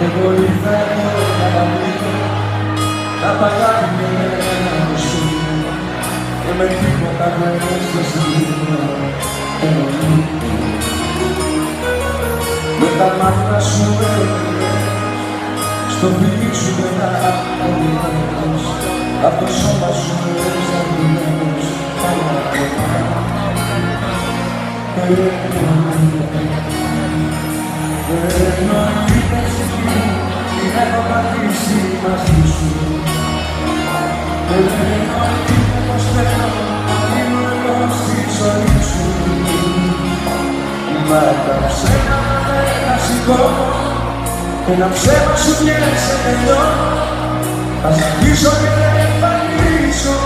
Εγώ ήρθα εδώ να παγνήσω, να παγάγει σου και με τίποτα δεν έστω με τα μάτια σου έλεγες, στο φίλι σου δεν απολύτως, απ' το σώμα σου εξαρτημένος, εννοείτες εκεί, την έχω πατήσει μαζί σου. Εννοείτες πως θέλω να μείνω εγώ στη ζωή σου. Μα τα ψέματα δεν τα σηκώνω, ένα ψέμα σου πιέσε τελειώνω, θα σ' αφήσω και δεν εμφανίσω.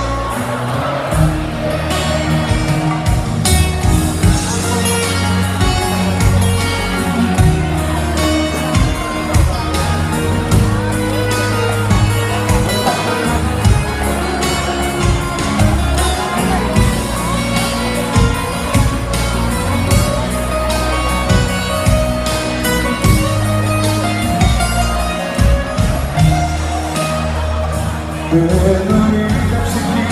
Εννοείται ψυχή,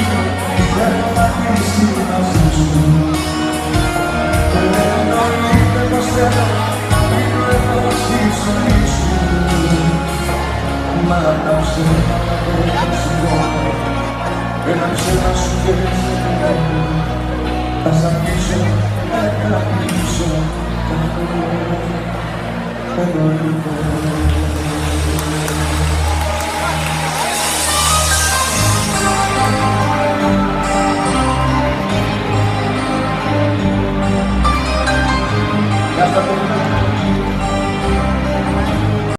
δεν έχω πατήσει μαζί σου. Εννοείται πως θέλω να μείνω εδώ στη ζωή σου. Μα τα ψέματα δεν τα σηκώνω, ένα ψέμα σου πιέσε τελειώνω, θα σ' αφήσω, δεν θα πείσω. Εννοείται